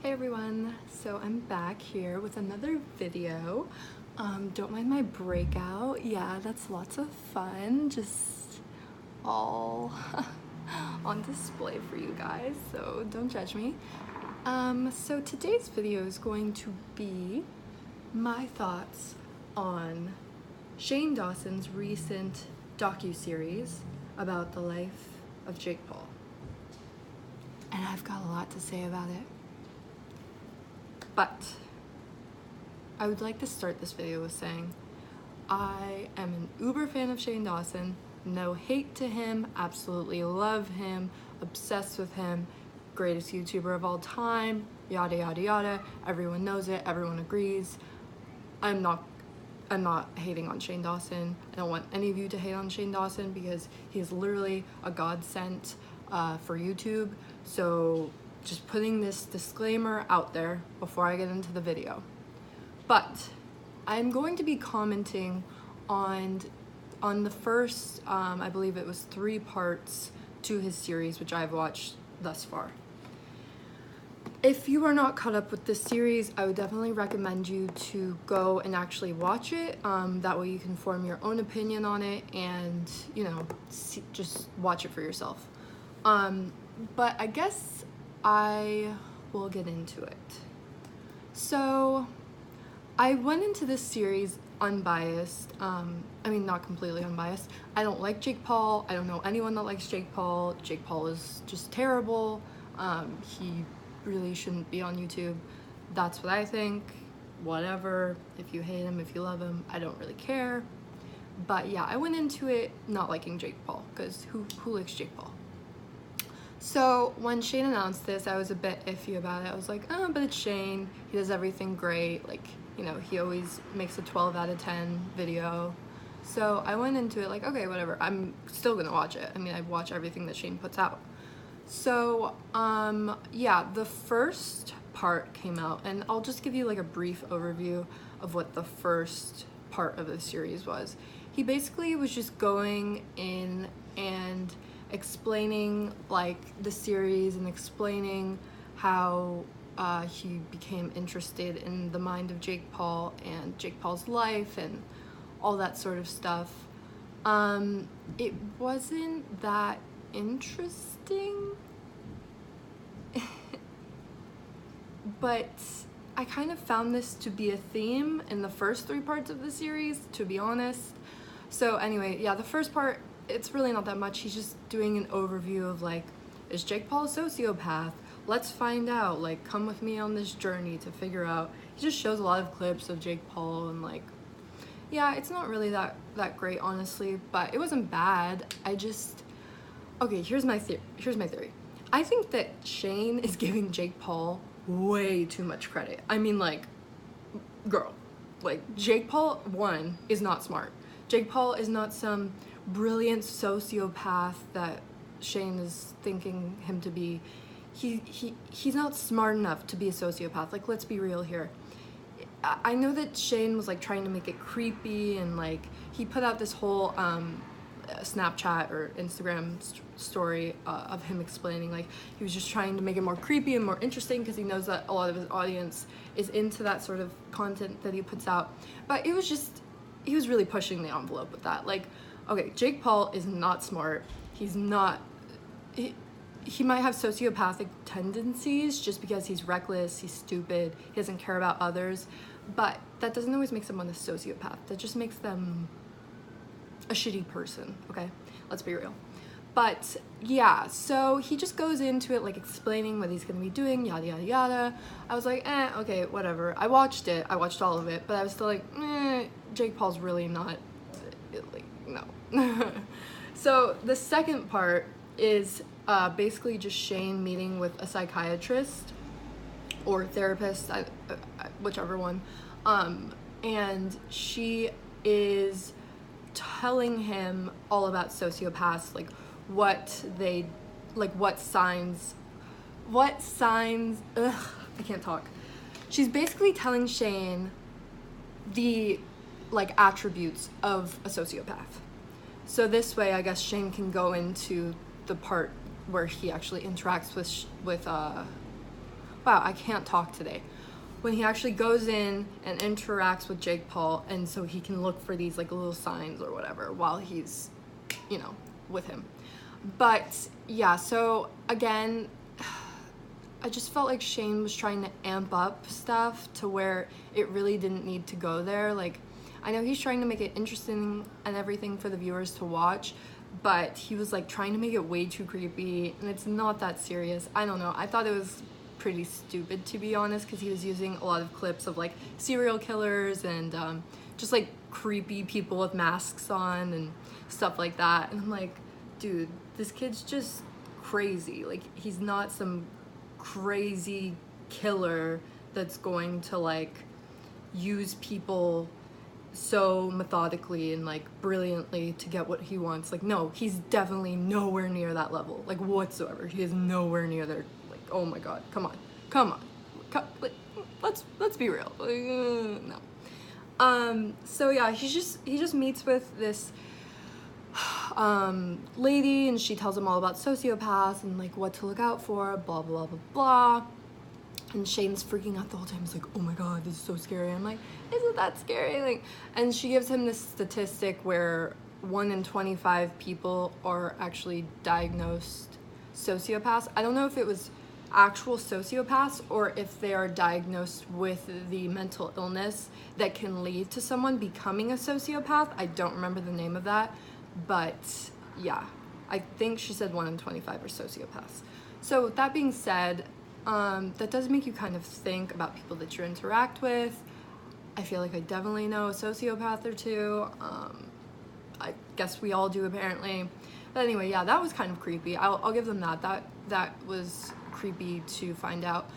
Hey everyone, so I'm back here with another video. Don't mind my breakout. Yeah, that's lots of fun, just all on display for you guys, so don't judge me. So today's video is going to be my thoughts on Shane Dawson's recent docu-series about the life of Jake Paul. And I've got a lot to say about it. But I would like to start this video with saying I am an uber fan of Shane Dawson. No hate to him, absolutely love him, obsessed with him, greatest YouTuber of all time, yada yada yada. Everyone knows it, everyone agrees. I'm not hating on Shane Dawson. I don't want any of you to hate on Shane Dawson because he's literally a godsend for YouTube. So just putting this disclaimer out there before I get into the video. But I'm going to be commenting on the first, I believe it was 3 parts to his series, which I've watched thus far. If you are not caught up with this series, I would definitely recommend you to go and actually watch it. That way you can form your own opinion on it and, you know, just watch it for yourself. But I guess I will get into it. So I went into this series unbiased. I mean, not completely unbiased. I don't like Jake Paul. I don't know anyone that likes Jake Paul. Jake Paul is just terrible. He really shouldn't be on YouTube. That's what I think. Whatever. If you hate him, if you love him, I don't really care. But yeah, I went into it not liking Jake Paul, because who likes Jake Paul? So when Shane announced this, I was a bit iffy about it. I was like, oh, but it's Shane. He does everything great. Like, you know, he always makes a 12 out of 10 video. So I went into it like, okay, whatever. I'm still gonna watch it. I mean, I watch everything that Shane puts out. So, yeah, the first part came out, and I'll just give you like a brief overview of what the first part of the series was. He basically was just going in and explaining like the series and explaining how he became interested in the mind of Jake Paul and Jake Paul's life and all that sort of stuff. It wasn't that interesting, but I kind of found this to be a theme in the first 3 parts of the series, to be honest. So anyway, yeah, the first part, it's really not that much. He's just doing an overview of like, is Jake Paul a sociopath? Let's find out. Like, come with me on this journey to figure out. He just shows a lot of clips of Jake Paul and like, yeah, it's not really that great, honestly, but it wasn't bad. Okay, here's my theory. I think that Shane is giving Jake Paul way too much credit. I mean, like, girl, like, Jake Paul, 1, is not smart. Jake Paul is not some brilliant sociopath that Shane is thinking him to be. He's not smart enough to be a sociopath. Like, let's be real here. I know that Shane was like trying to make it creepy, and like he put out this whole Snapchat or Instagram story of him explaining like he was just trying to make it more creepy and more interesting because he knows that a lot of his audience is into that sort of content that he puts out. But it was just, he was really pushing the envelope with that. Like, okay, Jake Paul is not smart. He's not, he might have sociopathic tendencies just because he's reckless, he's stupid, he doesn't care about others, but that doesn't always make someone a sociopath. That just makes them a shitty person, okay? Let's be real. But yeah, so he just goes into it like explaining what he's gonna be doing, yada yada yada. I was like, okay, whatever. I watched all of it, but I was still like, Jake Paul's really not, like, no. So the second part is basically just Shane meeting with a psychiatrist or therapist, whichever one, and she is telling him all about sociopaths, like what signs, I can't talk. She's basically telling Shane the like attributes of a sociopath. So this way, I guess Shane can go into the part where he actually interacts with wow, I can't talk today. When he actually goes in and interacts with Jake Paul, and so he can look for these like little signs or whatever while he's, you know, with him. But yeah, so again, I just felt like Shane was trying to amp up stuff to where it really didn't need to go there. Like, I know he's trying to make it interesting and everything for the viewers to watch, but he was like trying to make it way too creepy, and it's not that serious. I don't know. I thought it was pretty stupid, to be honest, because he was using a lot of clips of like serial killers and just like creepy people with masks on and stuff like that. And I'm like, dude, this kid's just crazy. Like, he's not some crazy killer that's going to like use people so methodically and like brilliantly to get what he wants. Like, no, he's definitely nowhere near that level, like whatsoever. He is nowhere near there. Like, oh my god, come on, like, let's be real. No. So yeah, he just meets with this lady, and she tells him all about sociopaths and like what to look out for, blah blah blah blah. And Shane's freaking out the whole time. He's like, oh my god, this is so scary. I'm like, isn't that scary? Like, and she gives him this statistic where 1 in 25 people are actually diagnosed sociopaths. I don't know if it was actual sociopaths or if they are diagnosed with the mental illness that can lead to someone becoming a sociopath. I don't remember the name of that, but yeah, I think she said 1 in 25 are sociopaths. So with that being said, that does make you kind of think about people that you interact with. I feel like I definitely know a sociopath or two. I guess we all do, apparently. But anyway, yeah, that was kind of creepy. I'll give them that. That was creepy to find out.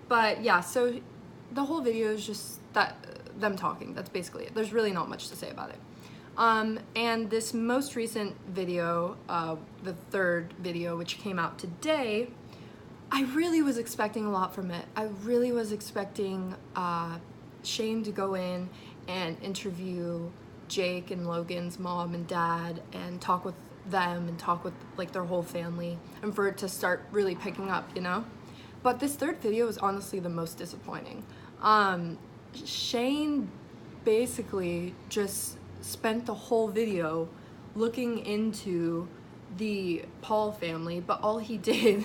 But yeah, so the whole video is just them talking. That's basically it. There's really not much to say about it. And this most recent video, the third video, which came out today, I really was expecting a lot from it. I really was expecting Shane to go in and interview Jake and Logan's mom and dad and talk with them and talk with like their whole family, and for it to start really picking up, you know? But this third video was honestly the most disappointing. Shane basically just spent the whole video looking into the Paul family, but all he did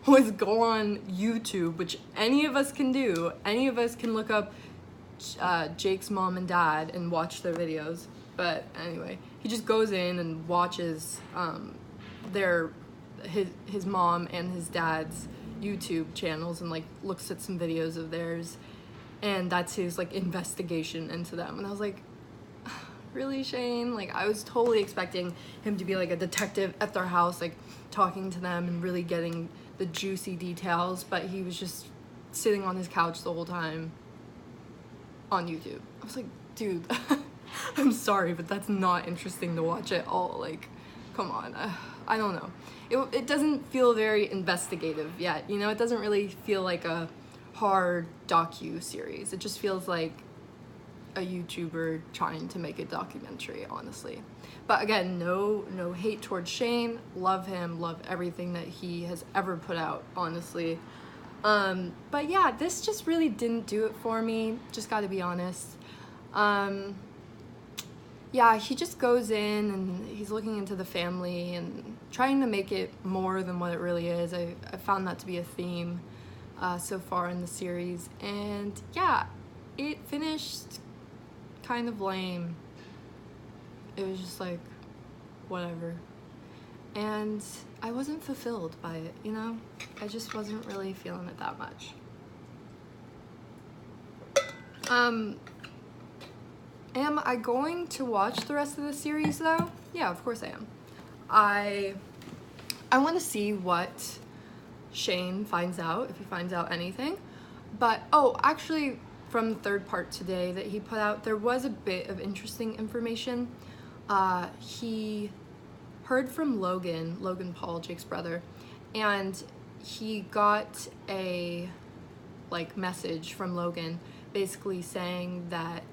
was go on YouTube, which any of us can do. Any of us can look up Jake's mom and dad and watch their videos. But anyway, he just goes in and watches his mom and his dad's YouTube channels and like looks at some videos of theirs, and that's his like investigation into them. And I was like, really, Shane? Like, I was totally expecting him to be like a detective at their house, like talking to them and really getting the juicy details, but he was just sitting on his couch the whole time on YouTube. I was like, dude, I'm sorry, but that's not interesting to watch at all. Like, come on. I don't know. It doesn't feel very investigative yet, you know? It doesn't really feel like a hard docu-series. It just feels like a YouTuber trying to make a documentary, honestly. But again, no hate towards Shane. Love him, love everything that he has ever put out, honestly. But yeah, this just really didn't do it for me, just gotta be honest. Yeah, he just goes in and he's looking into the family and trying to make it more than what it really is. I found that to be a theme so far in the series, and yeah, it finished kind of lame. It was just like, whatever. And I wasn't fulfilled by it, you know? I just wasn't really feeling it that much. Am I going to watch the rest of the series though? Yeah, of course I am. I want to see what Shane finds out, if he finds out anything. But, oh, actually, from the third part today that he put out, there was a bit of interesting information. He heard from Logan Paul, Jake's brother, and he got a message from Logan basically saying that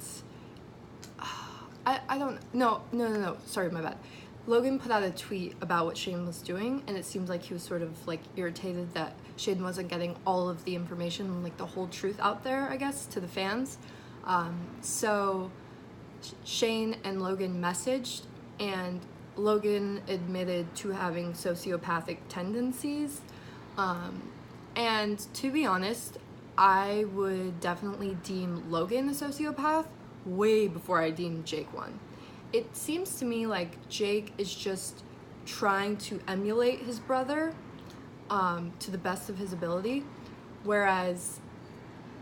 no, sorry, my bad. Logan put out a tweet about what Shane was doing, and it seems like he was sort of like irritated that Shane wasn't getting all of the information and like the whole truth out there, I guess, to the fans. So Shane and Logan messaged, and Logan admitted to having sociopathic tendencies. And to be honest, I would definitely deem Logan a sociopath way before I deem Jake one. It seems to me like Jake is just trying to emulate his brother to the best of his ability, whereas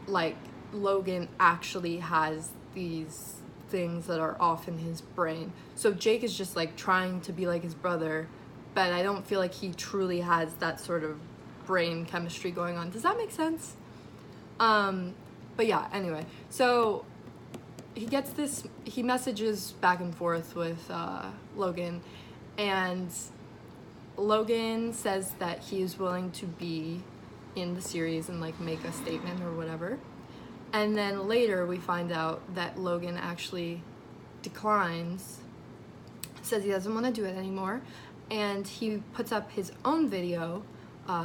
like Logan actually has these things that are off in his brain. So Jake is just like trying to be like his brother, but I don't feel like he truly has that sort of brain chemistry going on. Does that make sense? But yeah, anyway, so he messages back and forth with Logan, and Logan says that he is willing to be in the series and like make a statement or whatever. And then later we find out that Logan actually declines, says he doesn't want to do it anymore, and he puts up his own video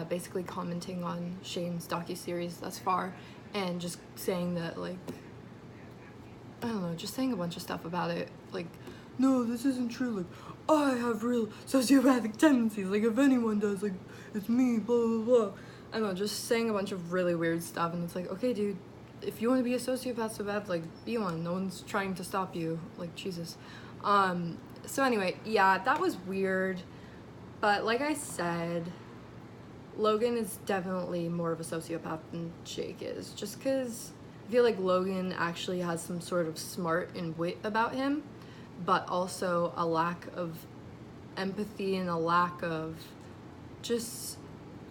basically commenting on Shane's docuseries thus far, and just saying that, like, I don't know, just saying a bunch of stuff about it, like, no, this isn't true, like, I have real sociopathic tendencies, like, if anyone does, like, it's me, blah, blah, blah. I don't know, just saying a bunch of really weird stuff, and it's like, okay, dude, if you want to be a sociopath so bad, like, be one. No one's trying to stop you, like, Jesus. So anyway, yeah, that was weird, but like I said, Logan is definitely more of a sociopath than Jake is, just because I feel like Logan actually has some sort of smart and wit about him, but also a lack of empathy and a lack of just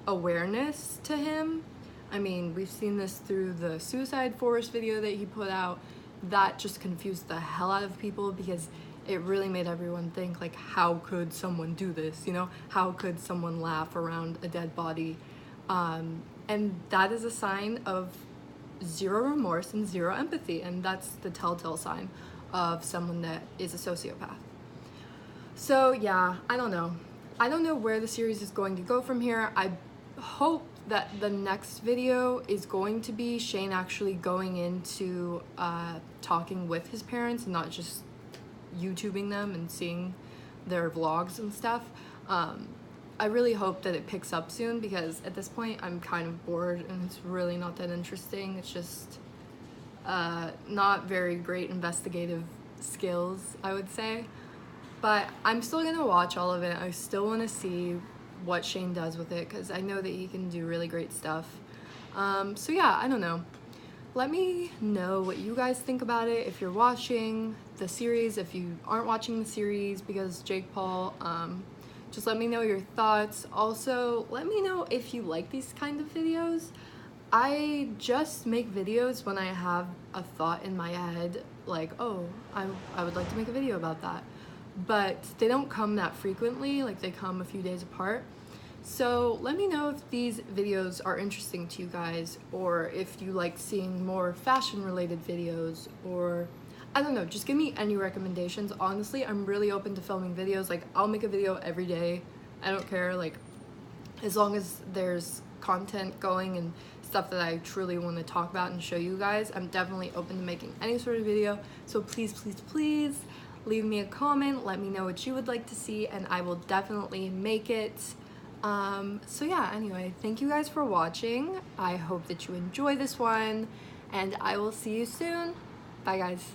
awareness to him. I mean, we've seen this through the Suicide Forest video that he put out. That just confused the hell out of people, because it really made everyone think, like, how could someone do this, you know? How could someone laugh around a dead body? And that is a sign of zero remorse and zero empathy, and that's the telltale sign of someone that is a sociopath. So yeah, I don't know. I don't know where the series is going to go from here. I hope that the next video is going to be Shane actually going into talking with his parents and not just YouTubing them and seeing their vlogs and stuff. I really hope that it picks up soon, because at this point I'm kind of bored and it's really not that interesting. It's just not very great investigative skills, I would say. But I'm still gonna watch all of it. I still want to see what Shane does with it, because I know that he can do really great stuff. So yeah, I don't know. Let me know what you guys think about it, if you're watching the series, if you aren't watching the series because Jake Paul. Just let me know your thoughts. Also, let me know if you like these kind of videos. I just make videos when I have a thought in my head, like, oh, I would like to make a video about that. But they don't come that frequently, like they come a few days apart. So let me know if these videos are interesting to you guys, or if you like seeing more fashion related videos, or I don't know, just give me any recommendations. Honestly, I'm really open to filming videos. Like, I'll make a video every day. I don't care, like, as long as there's content going and stuff that I truly want to talk about and show you guys, I'm definitely open to making any sort of video. So please, please, please leave me a comment. Let me know what you would like to see, and I will definitely make it. So yeah, anyway, thank you guys for watching. I hope that you enjoy this one, and I will see you soon. Bye, guys.